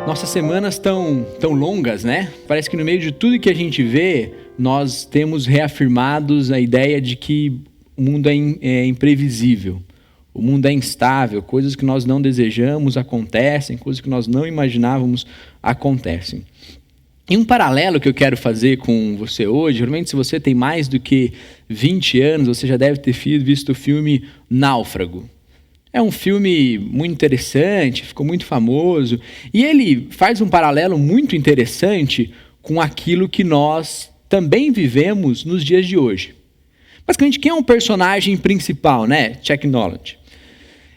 Nossas semanas tão longas, né? Parece que no meio de tudo que a gente vê, nós temos reafirmados a ideia de que o mundo é imprevisível, o mundo é instável, coisas que nós não desejamos acontecem, coisas que nós não imaginávamos acontecem. E um paralelo que eu quero fazer com você hoje, realmente se você tem mais do que 20 anos, você já deve ter visto o filme Náufrago. É um filme muito interessante, ficou muito famoso, e ele faz um paralelo muito interessante com aquilo que nós também vivemos nos dias de hoje. Basicamente, quem é um personagem principal, né? Chuck Noland.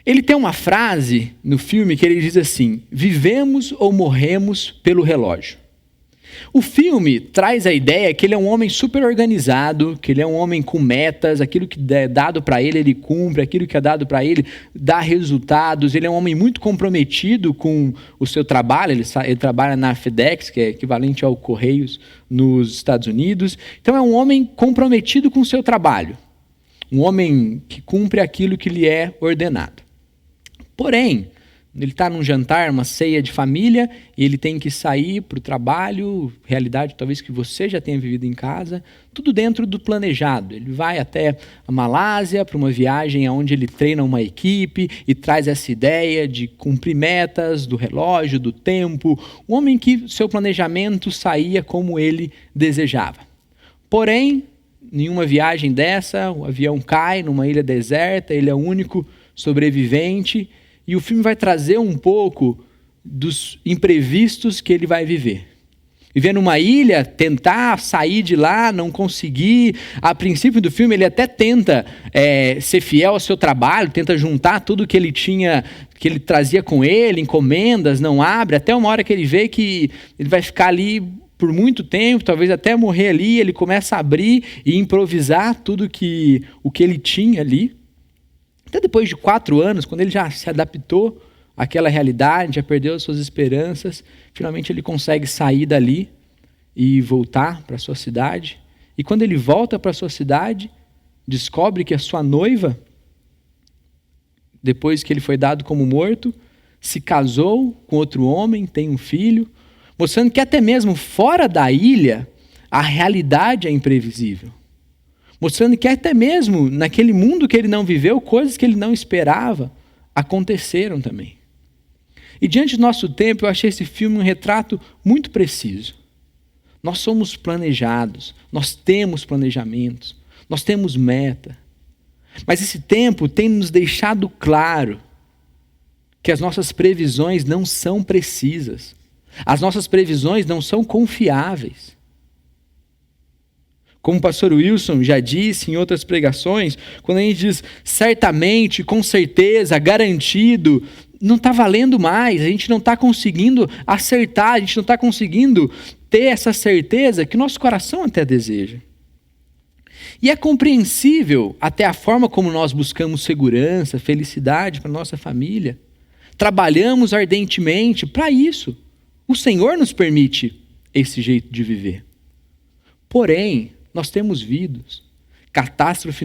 Ele tem uma frase no filme que ele diz assim: vivemos ou morremos pelo relógio. O filme traz a ideia que ele é um homem super organizado, que ele é um homem com metas, aquilo que é dado para ele cumpre, aquilo que é dado para ele dá resultados, ele é um homem muito comprometido com o seu trabalho, ele trabalha na FedEx, que é equivalente ao Correios nos Estados Unidos, então é um homem comprometido com o seu trabalho, um homem que cumpre aquilo que lhe é ordenado. Porém, ele está num jantar, uma ceia de família, e ele tem que sair para o trabalho, realidade talvez que você já tenha vivido em casa, tudo dentro do planejado. Ele vai até a Malásia para uma viagem onde ele treina uma equipe e traz essa ideia de cumprir metas, do relógio, do tempo, um homem que seu planejamento saía como ele desejava. Porém, nenhuma viagem dessa, o avião cai numa ilha deserta, ele é o único sobrevivente. E o filme vai trazer um pouco dos imprevistos que ele vai viver. Viver numa ilha, tentar sair de lá, não conseguir. A princípio do filme, ele até tenta ser fiel ao seu trabalho, tenta juntar tudo que ele tinha, que ele trazia com ele, encomendas, não abre, até uma hora que ele vê que ele vai ficar ali por muito tempo, talvez até morrer ali, ele começa a abrir e improvisar tudo o que ele tinha ali. Até depois de 4 anos, quando ele já se adaptou àquela realidade, já perdeu as suas esperanças, finalmente ele consegue sair dali e voltar para a sua cidade. E quando ele volta para a sua cidade, descobre que a sua noiva, depois que ele foi dado como morto, se casou com outro homem, tem um filho, mostrando que até mesmo fora da ilha, a realidade é imprevisível. Mostrando que até mesmo naquele mundo que ele não viveu, coisas que ele não esperava aconteceram também. E diante do nosso tempo, eu achei esse filme um retrato muito preciso. Nós somos planejados, nós temos planejamentos, nós temos meta. Mas esse tempo tem nos deixado claro que as nossas previsões não são precisas. As nossas previsões não são confiáveis. Como o pastor Wilson já disse em outras pregações, quando a gente diz certamente, com certeza, garantido, não está valendo mais, a gente não está conseguindo acertar, a gente não está conseguindo ter essa certeza que o nosso coração até deseja. E é compreensível até a forma como nós buscamos segurança, felicidade para a nossa família. Trabalhamos ardentemente para isso. O Senhor nos permite esse jeito de viver. Porém, nós temos vidas, catástrofes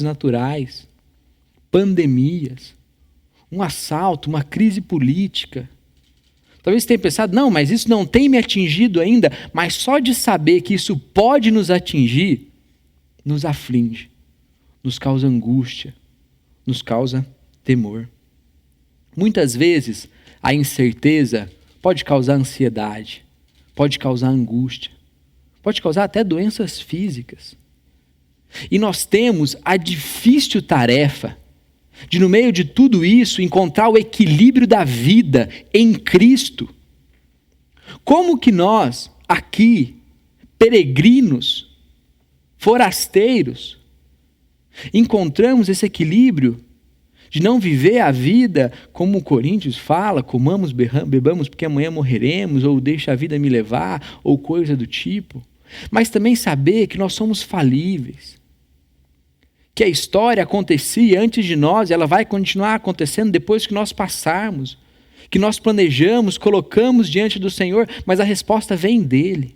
naturais, pandemias, um assalto, uma crise política. Talvez você tenha pensado, não, mas isso não tem me atingido ainda, mas só de saber que isso pode nos atingir, nos aflige, nos causa angústia, nos causa temor. Muitas vezes, a incerteza pode causar ansiedade, pode causar angústia, pode causar até doenças físicas. E nós temos a difícil tarefa de, no meio de tudo isso, encontrar o equilíbrio da vida em Cristo. Como que nós, aqui, peregrinos, forasteiros, encontramos esse equilíbrio de não viver a vida como o Coríntios fala, comamos, bebamos porque amanhã morreremos, ou deixa a vida me levar, ou coisa do tipo. Mas também saber que nós somos falíveis, que a história acontecia antes de nós e ela vai continuar acontecendo depois que nós passarmos, que nós planejamos, colocamos diante do Senhor, mas a resposta vem dele.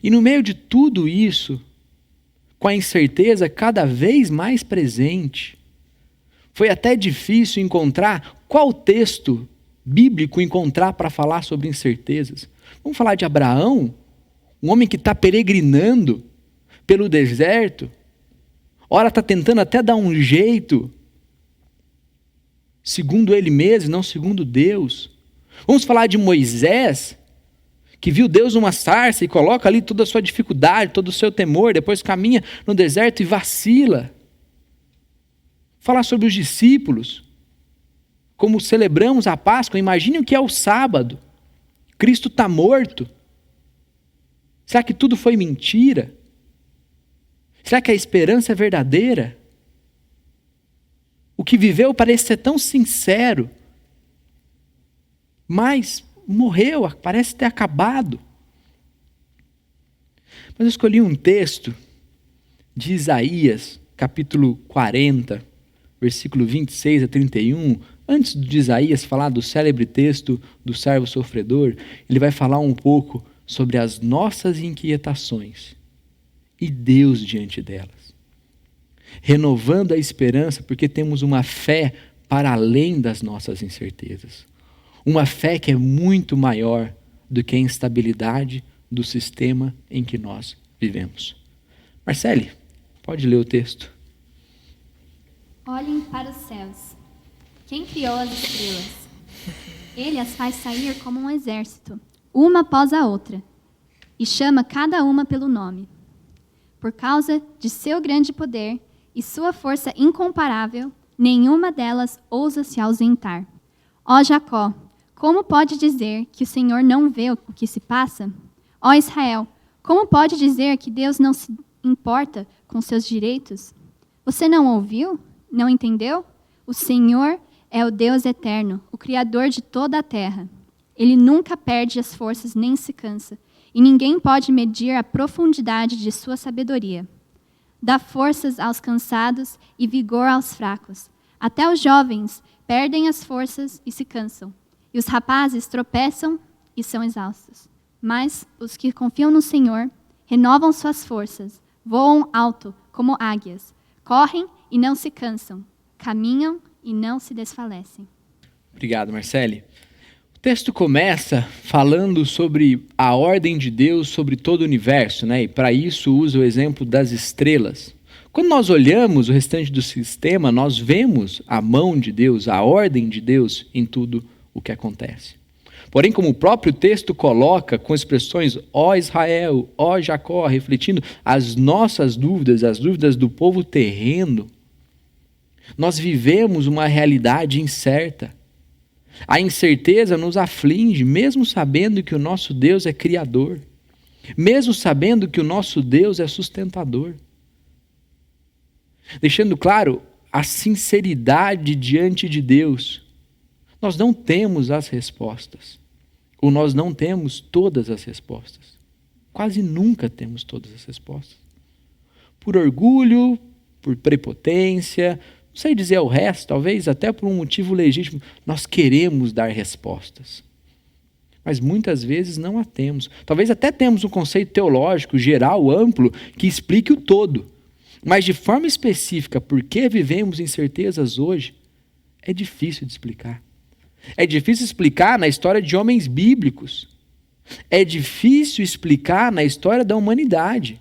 E no meio de tudo isso, com a incerteza cada vez mais presente, Foi até difícil encontrar qual texto bíblico encontrar para falar sobre incertezas. Vamos falar de Abraão, um homem que está peregrinando pelo deserto, ora está tentando até dar um jeito, segundo ele mesmo, não segundo Deus. Vamos falar de Moisés, que viu Deus numa sarça e coloca ali toda a sua dificuldade, todo o seu temor, depois caminha no deserto e vacila. Falar sobre os discípulos, como celebramos a Páscoa, imagine o que é o sábado. Cristo está morto. Será que tudo foi mentira? Será que a esperança é verdadeira? O que viveu parece ser tão sincero, mas morreu, parece ter acabado. Mas eu escolhi um texto de Isaías, capítulo 40, versículo 26 a 31, antes de Isaías falar do célebre texto do servo sofredor, ele vai falar um pouco sobre as nossas inquietações e Deus diante delas. Renovando a esperança, porque temos uma fé para além das nossas incertezas. Uma fé que é muito maior do que a instabilidade do sistema em que nós vivemos. Marcele, pode ler o texto. Olhem para os céus. Quem criou as estrelas? Ele as faz sair como um exército, uma após a outra, e chama cada uma pelo nome. Por causa de seu grande poder e sua força incomparável, nenhuma delas ousa se ausentar. Ó Jacó, como pode dizer que o Senhor não vê o que se passa? Ó Israel, como pode dizer que Deus não se importa com seus direitos? Você não ouviu? Não entendeu? O Senhor é o Deus eterno, o Criador de toda a terra. Ele nunca perde as forças nem se cansa, e ninguém pode medir a profundidade de sua sabedoria. Dá forças aos cansados e vigor aos fracos. Até os jovens perdem as forças e se cansam, e os rapazes tropeçam e são exaustos. Mas os que confiam no Senhor renovam suas forças, voam alto como águias, correm e não se cansam, caminham e não se desfalecem. Obrigado, Marcele. O texto começa falando sobre a ordem de Deus sobre todo o universo, né? E para isso usa o exemplo das estrelas. Quando nós olhamos o restante do sistema, nós vemos a mão de Deus, a ordem de Deus em tudo o que acontece. Porém, como o próprio texto coloca, com expressões ó Israel, ó Jacó, refletindo as nossas dúvidas, as dúvidas do povo terreno, nós vivemos uma realidade incerta. A incerteza nos aflige, mesmo sabendo que o nosso Deus é criador, mesmo sabendo que o nosso Deus é sustentador. Deixando claro a sinceridade diante de Deus. Nós não temos as respostas, ou nós não temos todas as respostas. Quase nunca temos todas as respostas. Por orgulho, por prepotência, não sei dizer o resto, talvez até por um motivo legítimo, nós queremos dar respostas. Mas muitas vezes não a temos. Talvez até temos um conceito teológico, geral, amplo, que explique o todo. Mas de forma específica, por que vivemos incertezas hoje, é difícil de explicar. É difícil explicar na história de homens bíblicos. É difícil explicar na história da humanidade.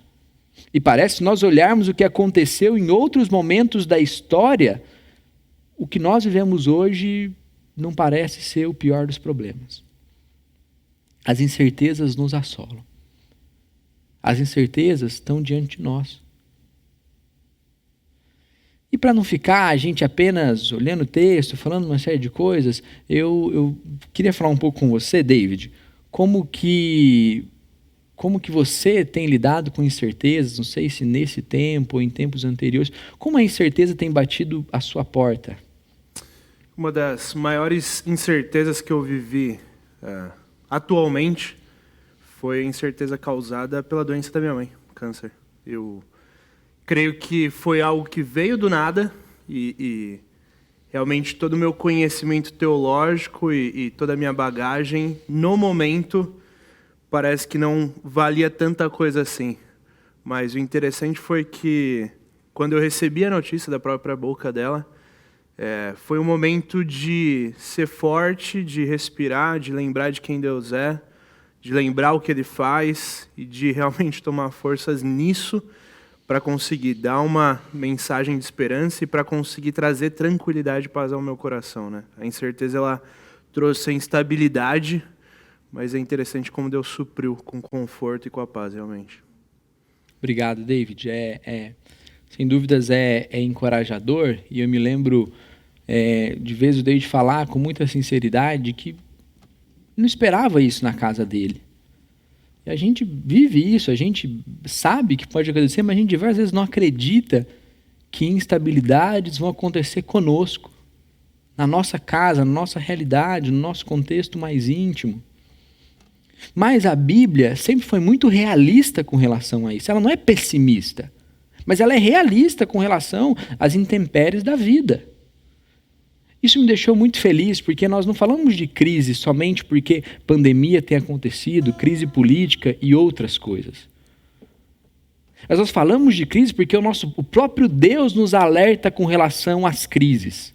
E parece que nós olharmos o que aconteceu em outros momentos da história, o que nós vivemos hoje não parece ser o pior dos problemas. As incertezas nos assolam. As incertezas estão diante de nós. E para não ficar a gente apenas olhando o texto, falando uma série de coisas, eu queria falar um pouco com você, David, como que você tem lidado com incertezas, não sei se nesse tempo ou em tempos anteriores, como a incerteza tem batido a sua porta? Uma das maiores incertezas que eu vivi atualmente foi a incerteza causada pela doença da minha mãe, câncer. Eu creio que foi algo que veio do nada e realmente todo o meu conhecimento teológico e toda a minha bagagem, no momento, parece que não valia tanta coisa assim. Mas o interessante foi que, quando eu recebi a notícia da própria boca dela, Foi um momento de ser forte, de respirar, de lembrar de quem Deus é, de lembrar o que Ele faz e de realmente tomar forças nisso para conseguir dar uma mensagem de esperança e para conseguir trazer tranquilidade e paz ao meu coração, né? A incerteza, ela trouxe a instabilidade, mas é interessante como Deus supriu com conforto e com a paz, realmente. Obrigado, David. Sem dúvidas é encorajador, e eu me lembro de vez o David falar com muita sinceridade que não esperava isso na casa dele. E a gente vive isso, a gente sabe que pode acontecer, mas a gente diversas vezes não acredita que instabilidades vão acontecer conosco, na nossa casa, na nossa realidade, no nosso contexto mais íntimo. Mas a Bíblia sempre foi muito realista com relação a isso. Ela não é pessimista, mas ela é realista com relação às intempéries da vida. Isso me deixou muito feliz, porque nós não falamos de crise somente porque pandemia tem acontecido, crise política e outras coisas. Mas nós falamos de crise porque o próprio Deus nos alerta com relação às crises.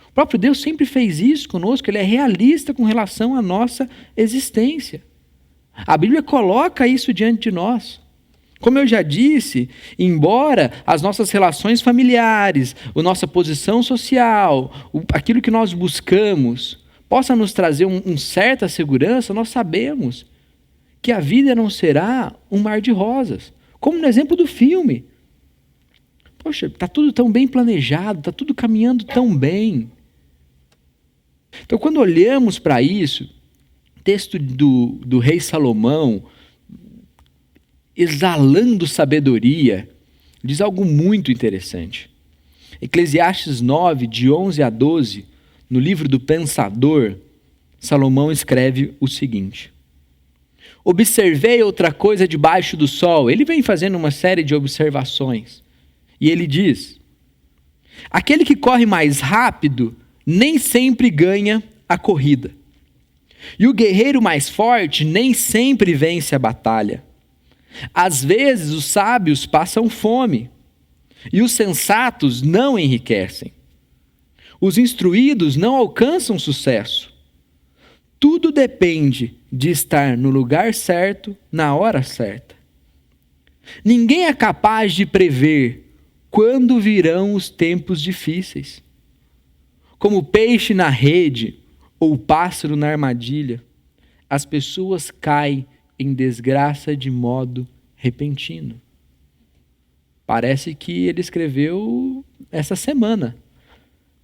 O próprio Deus sempre fez isso conosco, Ele é realista com relação à nossa existência. A Bíblia coloca isso diante de nós. Como eu já disse, embora as nossas relações familiares, a nossa posição social, aquilo que nós buscamos, possa nos trazer uma certa segurança, nós sabemos que a vida não será um mar de rosas. Como no exemplo do filme. Poxa, está tudo tão bem planejado, está tudo caminhando tão bem. Então, quando olhamos para isso, o texto do rei Salomão, exalando sabedoria, diz algo muito interessante. Eclesiastes 9, de 11 a 12, no livro do Pensador, Salomão escreve o seguinte: observei outra coisa debaixo do sol. Ele vem fazendo uma série de observações. E ele diz: aquele que corre mais rápido nem sempre ganha a corrida. E o guerreiro mais forte nem sempre vence a batalha. Às vezes os sábios passam fome, e os sensatos não enriquecem. Os instruídos não alcançam sucesso. Tudo depende de estar no lugar certo, na hora certa. Ninguém é capaz de prever quando virão os tempos difíceis. Como o peixe na rede ou o pássaro na armadilha, as pessoas caem em desgraça de modo repentino. Parece que ele escreveu essa semana.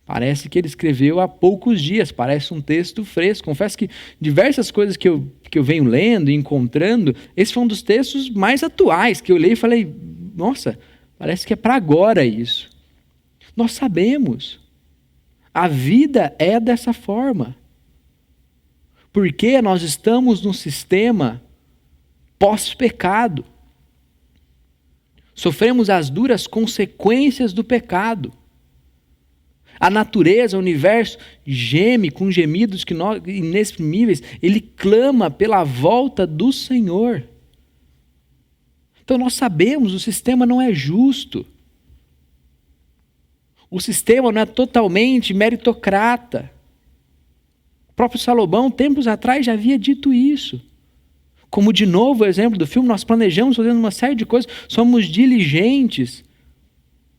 Parece que ele escreveu há poucos dias. Parece um texto fresco. Confesso que diversas coisas que eu venho lendo e encontrando, esse foi um dos textos mais atuais, que eu li e falei, nossa, parece que é para agora isso. Nós sabemos. A vida é dessa forma. Porque nós estamos num sistema pós-pecado. Sofremos as duras consequências do pecado. A natureza, o universo, geme com gemidos inexprimíveis. Ele clama pela volta do Senhor. Então nós sabemos, o sistema não é justo. O sistema não é totalmente meritocrata. O próprio Salomão, tempos atrás, já havia dito isso. Como, de novo, o exemplo do filme, nós planejamos fazendo uma série de coisas, somos diligentes,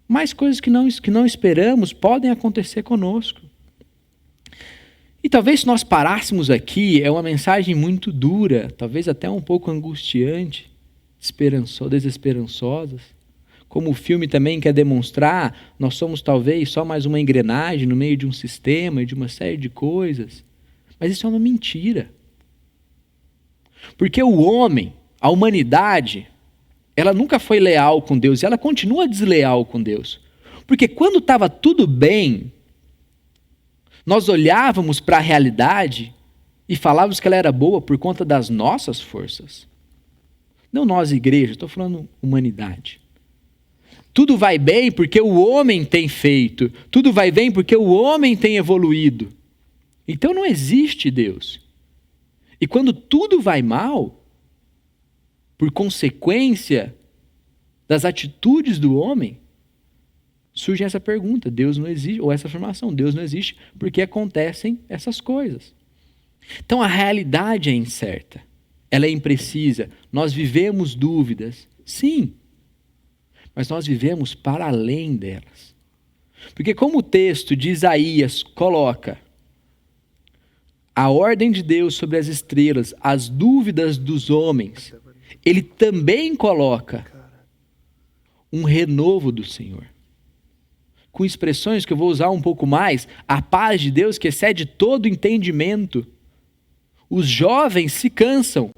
mas coisas que não esperamos podem acontecer conosco. E talvez se nós parássemos aqui, é uma mensagem muito dura, talvez até um pouco angustiante, desesperançosa. Como o filme também quer demonstrar, nós somos talvez só mais uma engrenagem no meio de um sistema e de uma série de coisas. Mas isso é uma mentira. Porque o homem, a humanidade, ela nunca foi leal com Deus e ela continua desleal com Deus. Porque quando estava tudo bem, nós olhávamos para a realidade e falávamos que ela era boa por conta das nossas forças. Não nós, igreja, estou falando humanidade. Tudo vai bem porque o homem tem feito. Tudo vai bem porque o homem tem evoluído. Então não existe Deus. E quando tudo vai mal, por consequência das atitudes do homem, surge essa pergunta, Deus não existe, ou essa afirmação, Deus não existe, porque acontecem essas coisas. Então a realidade é incerta, ela é imprecisa, nós vivemos dúvidas, sim, mas nós vivemos para além delas. Porque como o texto de Isaías coloca a ordem de Deus sobre as estrelas, as dúvidas dos homens, ele também coloca um renovo do Senhor. Com expressões que eu vou usar um pouco mais, a paz de Deus que excede todo entendimento. Os jovens se cansam,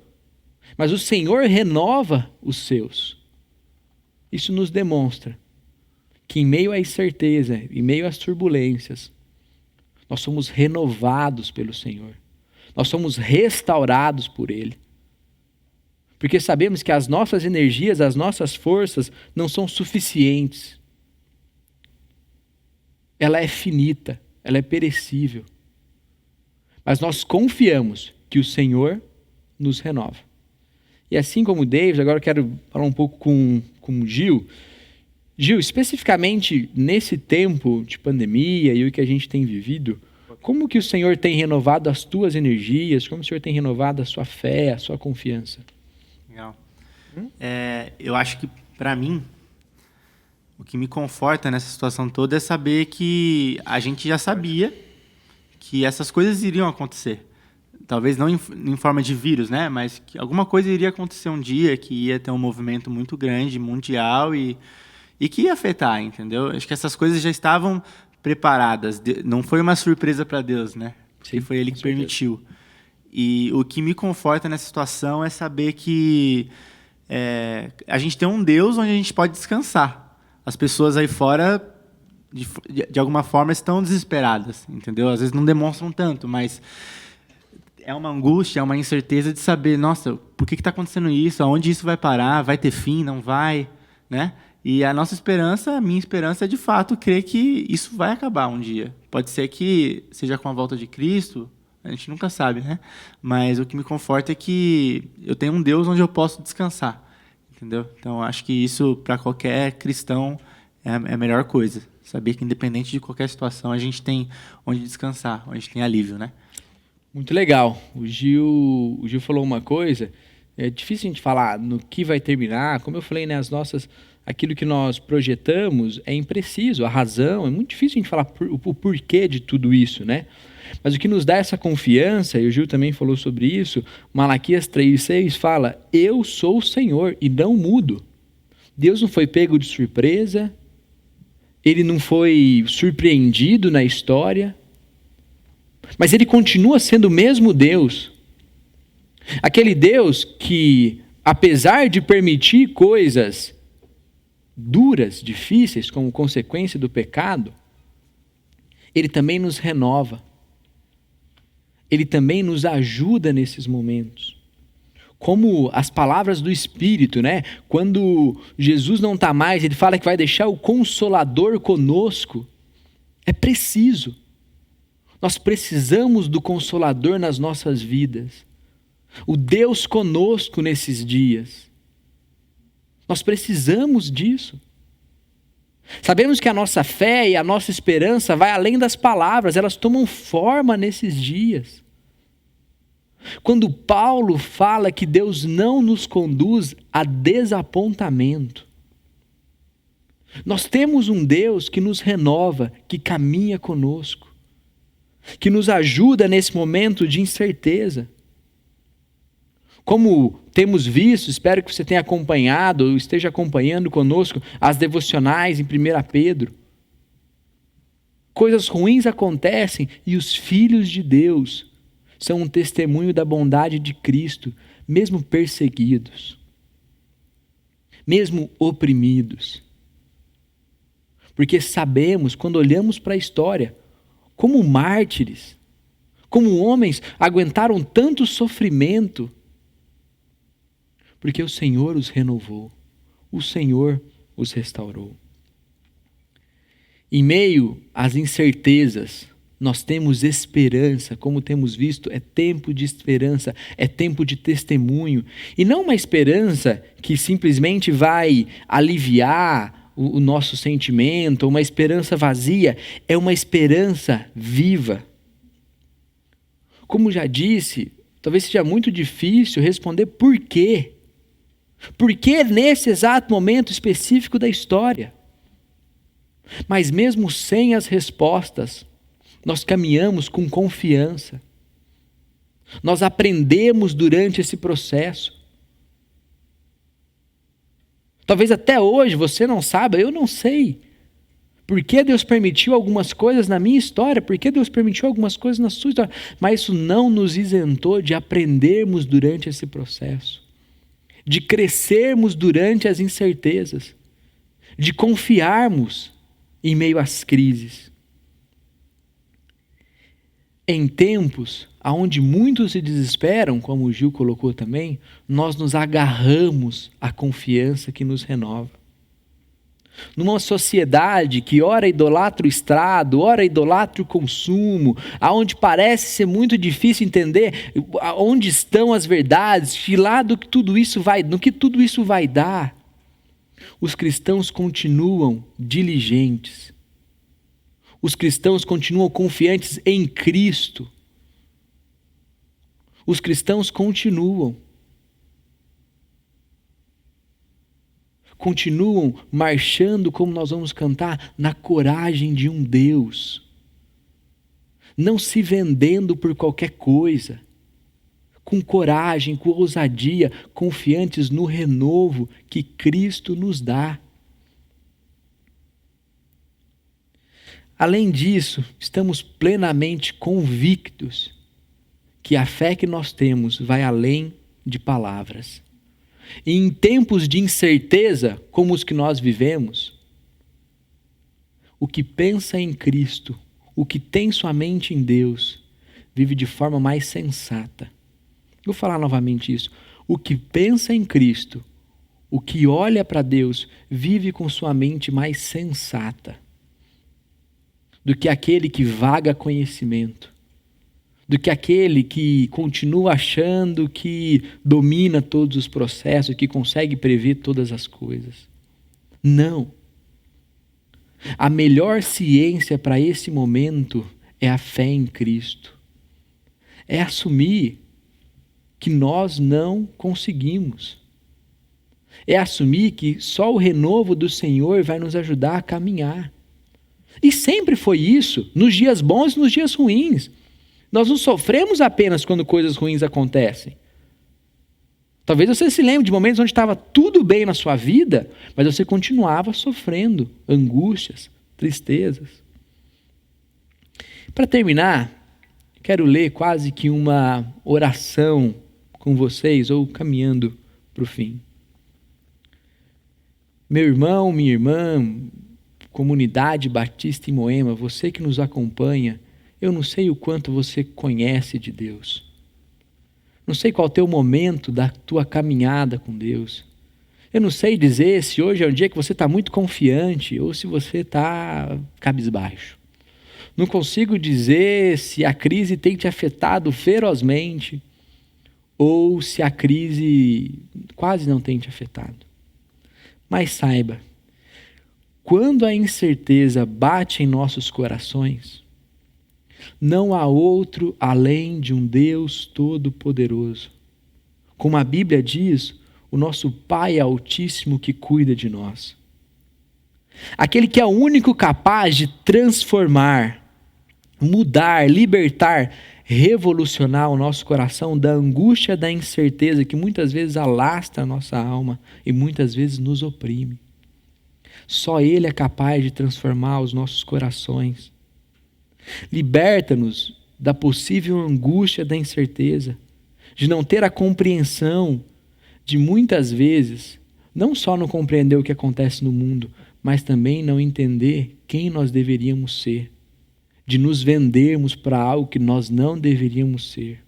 mas o Senhor renova os seus. Isso nos demonstra que em meio à incerteza, em meio às turbulências, nós somos renovados pelo Senhor. Nós somos restaurados por Ele. Porque sabemos que as nossas energias, as nossas forças não são suficientes. Ela é finita, ela é perecível. Mas nós confiamos que o Senhor nos renova. E assim como o David, agora eu quero falar um pouco com o Gil. Gil, especificamente nesse tempo de pandemia e o que a gente tem vivido, como que o Senhor tem renovado as tuas energias? Como o Senhor tem renovado a sua fé, a sua confiança? Legal. Eu acho que, para mim, o que me conforta nessa situação toda é saber que a gente já sabia que essas coisas iriam acontecer. Talvez não em forma de vírus, né? Mas que alguma coisa iria acontecer um dia, que ia ter um movimento muito grande, mundial, e que ia afetar, entendeu? Acho que essas coisas já estavam preparadas. Não foi uma surpresa para Deus, né? Porque foi Ele que permitiu. E o que me conforta nessa situação é saber que a gente tem um Deus onde a gente pode descansar. As pessoas aí fora, de alguma forma, estão desesperadas, entendeu? Às vezes não demonstram tanto, mas é uma angústia, é uma incerteza de saber, nossa, por que está acontecendo isso? Aonde isso vai parar? Vai ter fim? Não vai? Né? E a nossa esperança, a minha esperança é, de fato, crer que isso vai acabar um dia. Pode ser que seja com a volta de Cristo, a gente nunca sabe, né? Mas o que me conforta é que eu tenho um Deus onde eu posso descansar, entendeu? Então, acho que isso, para qualquer cristão, é a melhor coisa. Saber que, independente de qualquer situação, a gente tem onde descansar, onde a gente tem alívio, né? Muito legal. O Gil falou uma coisa, é difícil a gente falar no que vai terminar. Como eu falei, né, aquilo que nós projetamos é impreciso, a razão, é muito difícil a gente falar o porquê de tudo isso, né? Mas o que nos dá essa confiança, e o Gil também falou sobre isso, Malaquias 3:6 fala, eu sou o Senhor e não mudo. Deus não foi pego de surpresa, Ele não foi surpreendido na história, mas Ele continua sendo o mesmo Deus. Aquele Deus que, apesar de permitir coisas duras, difíceis, como consequência do pecado, Ele também nos renova. Ele também nos ajuda nesses momentos. Como as palavras do Espírito, né? Quando Jesus não está mais, Ele fala que vai deixar o Consolador conosco. É preciso. Nós precisamos do Consolador nas nossas vidas. O Deus conosco nesses dias. Nós precisamos disso. Sabemos que a nossa fé e a nossa esperança vai além das palavras, elas tomam forma nesses dias. Quando Paulo fala que Deus não nos conduz a desapontamento, nós temos um Deus que nos renova, que caminha conosco, que nos ajuda nesse momento de incerteza. Como temos visto, espero que você tenha acompanhado ou esteja acompanhando conosco as devocionais em 1 Pedro. Coisas ruins acontecem e os filhos de Deus são um testemunho da bondade de Cristo, mesmo perseguidos, mesmo oprimidos. Porque sabemos, quando olhamos para a história, como mártires, como homens aguentaram tanto sofrimento, porque o Senhor os renovou, o Senhor os restaurou. Em meio às incertezas, nós temos esperança, como temos visto, é tempo de esperança, é tempo de testemunho, e não uma esperança que simplesmente vai aliviar o nosso sentimento, uma esperança vazia, é uma esperança viva. Como já disse, talvez seja muito difícil responder por quê. Por que nesse exato momento específico da história? Mas mesmo sem as respostas, nós caminhamos com confiança. Nós aprendemos durante esse processo. Talvez até hoje você não saiba, eu não sei. Por que Deus permitiu algumas coisas na minha história? Por que Deus permitiu algumas coisas na sua história? Mas isso não nos isentou de aprendermos durante esse processo. De crescermos durante as incertezas. De confiarmos em meio às crises. Em tempos onde muitos se desesperam, como o Gil colocou também, nós nos agarramos à confiança que nos renova. Numa sociedade que ora idolatra o estrado, ora idolatra o consumo, aonde parece ser muito difícil entender onde estão as verdades, de lá do que tudo isso vai dar, os cristãos continuam diligentes. Os cristãos continuam confiantes em Cristo. Os cristãos continuam marchando, como nós vamos cantar, na coragem de um Deus. Não se vendendo por qualquer coisa. Com coragem, com ousadia, confiantes no renovo que Cristo nos dá. Além disso, estamos plenamente convictos que a fé que nós temos vai além de palavras. E em tempos de incerteza, como os que nós vivemos, o que pensa em Cristo, o que tem sua mente em Deus, vive de forma mais sensata. Vou falar novamente isso. O que pensa em Cristo, o que olha para Deus, vive com sua mente mais sensata do que aquele que vaga conhecimento, do que aquele que continua achando que domina todos os processos, que consegue prever todas as coisas. Não. A melhor ciência para esse momento é a fé em Cristo. É assumir que nós não conseguimos. É assumir que só o renovo do Senhor vai nos ajudar a caminhar. E sempre foi isso, nos dias bons e nos dias ruins. Nós não sofremos apenas quando coisas ruins acontecem. Talvez você se lembre de momentos onde estava tudo bem na sua vida, mas você continuava sofrendo angústias, tristezas. Para terminar, quero ler quase que uma oração com vocês, ou caminhando para o fim. Meu irmão, minha irmã, comunidade batista em Moema, você que nos acompanha, eu não sei o quanto você conhece de Deus. Não sei qual é o teu momento da tua caminhada com Deus. Eu não sei dizer se hoje é um dia que você está muito confiante ou se você está cabisbaixo. Não consigo dizer se a crise tem te afetado ferozmente ou se a crise quase não tem te afetado. Mas saiba, quando a incerteza bate em nossos corações, não há outro além de um Deus Todo-Poderoso. Como a Bíblia diz, o nosso Pai Altíssimo que cuida de nós. Aquele que é o único capaz de transformar, mudar, libertar, revolucionar o nosso coração da angústia, da incerteza que muitas vezes alastra a nossa alma e muitas vezes nos oprime. Só Ele é capaz de transformar os nossos corações. Liberta-nos da possível angústia da incerteza, de não ter a compreensão de muitas vezes, não só não compreender o que acontece no mundo, mas também não entender quem nós deveríamos ser, de nos vendermos para algo que nós não deveríamos ser,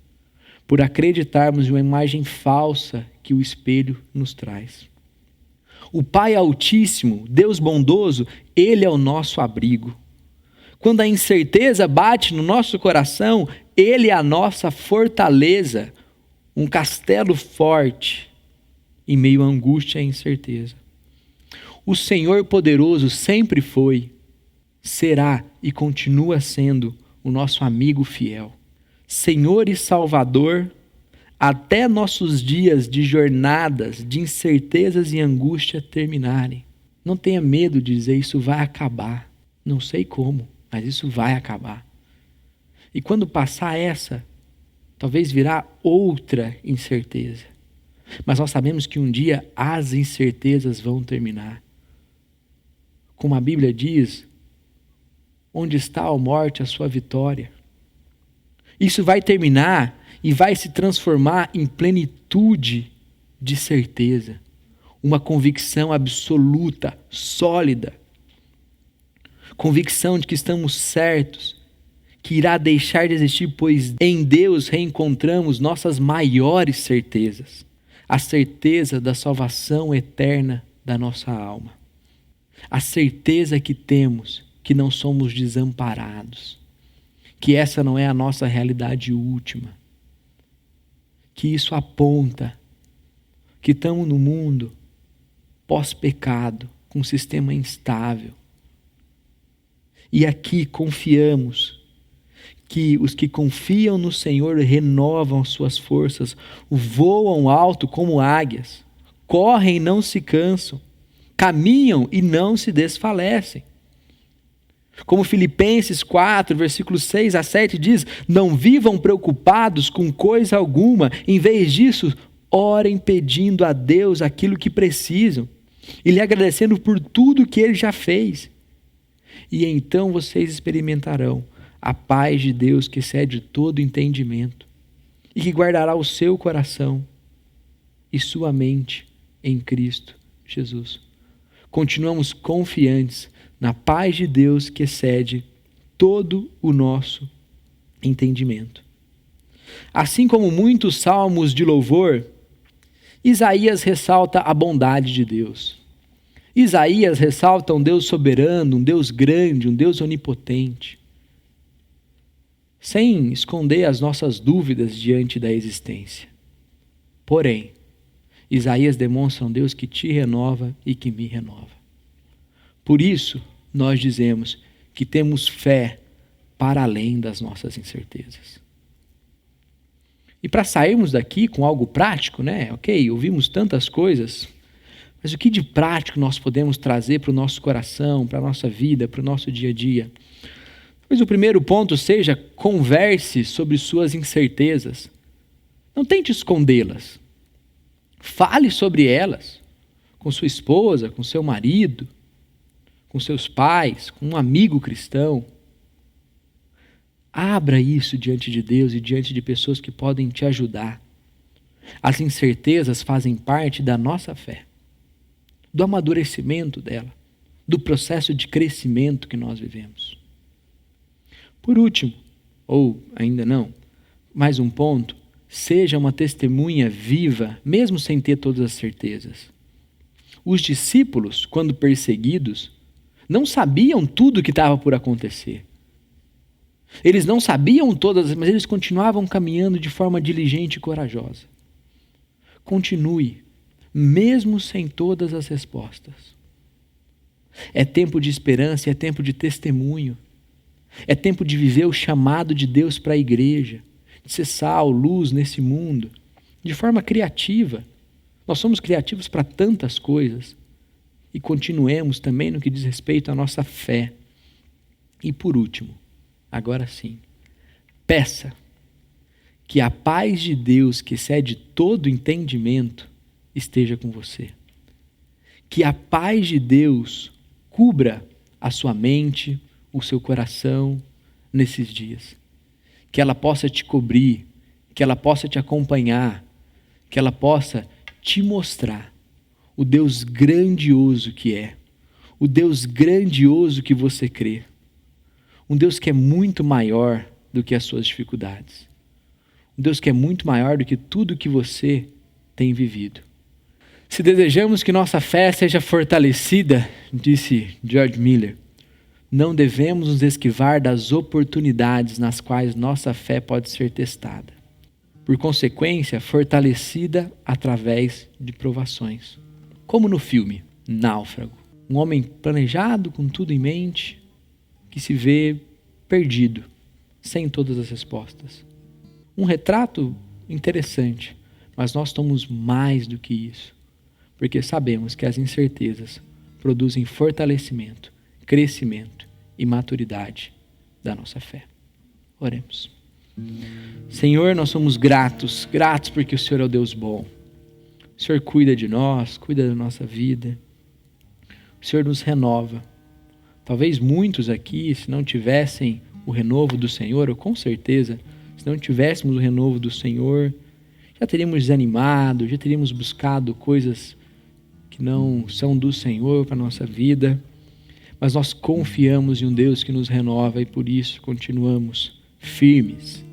por acreditarmos em uma imagem falsa que o espelho nos traz. O Pai Altíssimo, Deus bondoso, Ele é o nosso abrigo. Quando a incerteza bate no nosso coração, Ele é a nossa fortaleza, um castelo forte em meio à angústia e à incerteza. O Senhor poderoso sempre foi, será e continua sendo o nosso amigo fiel. Senhor e Salvador, até nossos dias de jornadas, de incertezas e angústia terminarem. Não tenha medo de dizer isso vai acabar. Não sei como, mas isso vai acabar. E quando passar essa, talvez virá outra incerteza. Mas nós sabemos que um dia as incertezas vão terminar. Como a Bíblia diz, onde está a morte, a sua vitória? Isso vai terminar e vai se transformar em plenitude de certeza. Uma convicção absoluta, sólida. Convicção de que estamos certos, que irá deixar de existir, pois em Deus reencontramos nossas maiores certezas. A certeza da salvação eterna da nossa alma. A certeza que temos que não somos desamparados. Que essa não é a nossa realidade última. Que isso aponta que estamos no mundo pós-pecado, com um sistema instável. E aqui confiamos que os que confiam no Senhor renovam suas forças, voam alto como águias, correm e não se cansam, caminham e não se desfalecem. Como Filipenses 4, versículos 6 a 7 diz, não vivam preocupados com coisa alguma, em vez disso, orem pedindo a Deus aquilo que precisam, e lhe agradecendo por tudo que Ele já fez. E então vocês experimentarão a paz de Deus que excede todo entendimento e que guardará o seu coração e sua mente em Cristo Jesus. Continuamos confiantes na paz de Deus que excede todo o nosso entendimento. Assim como muitos salmos de louvor, Isaías ressalta a bondade de Deus. Isaías ressalta um Deus soberano, um Deus grande, um Deus onipotente. Sem esconder as nossas dúvidas diante da existência. Porém, Isaías demonstra um Deus que te renova e que me renova. Por isso, nós dizemos que temos fé para além das nossas incertezas. E para sairmos daqui com algo prático, né? Ok, ouvimos tantas coisas, mas o que de prático nós podemos trazer para o nosso coração, para a nossa vida, para o nosso dia a dia? Talvez o primeiro ponto seja, converse sobre suas incertezas. Não tente escondê-las. Fale sobre elas com sua esposa, com seu marido, com seus pais, com um amigo cristão. Abra isso diante de Deus e diante de pessoas que podem te ajudar. As incertezas fazem parte da nossa fé, do amadurecimento dela, do processo de crescimento que nós vivemos. Por último, ou ainda não, mais um ponto, seja uma testemunha viva, mesmo sem ter todas as certezas. Os discípulos, quando perseguidos, não sabiam tudo o que estava por acontecer. Eles não sabiam todas, mas eles continuavam caminhando de forma diligente e corajosa. Continue, mesmo sem todas as respostas. É tempo de esperança, é tempo de testemunho. É tempo de viver o chamado de Deus para a igreja, de ser sal, luz nesse mundo, de forma criativa. Nós somos criativos para tantas coisas. E continuemos também no que diz respeito à nossa fé. E por último, agora sim, peça que a paz de Deus, que excede todo entendimento, esteja com você. Que a paz de Deus cubra a sua mente, o seu coração nesses dias. Que ela possa te cobrir, que ela possa te acompanhar, que ela possa te mostrar o Deus grandioso que é, o Deus grandioso que você crê. Um Deus que é muito maior do que as suas dificuldades. Um Deus que é muito maior do que tudo que você tem vivido. Se desejamos que nossa fé seja fortalecida, disse George Miller, não devemos nos esquivar das oportunidades nas quais nossa fé pode ser testada. Por consequência, fortalecida através de provações. Como no filme Náufrago. Um homem planejado, com tudo em mente, que se vê perdido, sem todas as respostas. Um retrato interessante, mas nós somos mais do que isso, porque sabemos que as incertezas produzem fortalecimento, crescimento e maturidade da nossa fé. Oremos. Senhor, nós somos gratos porque o Senhor é o Deus bom. O Senhor cuida de nós, cuida da nossa vida. O Senhor nos renova. Talvez muitos aqui, se não tivessem o renovo do Senhor, ou com certeza, se não tivéssemos o renovo do Senhor, já teríamos desanimado, já teríamos buscado coisas que não são do Senhor para a nossa vida. Mas nós confiamos em um Deus que nos renova e por isso continuamos firmes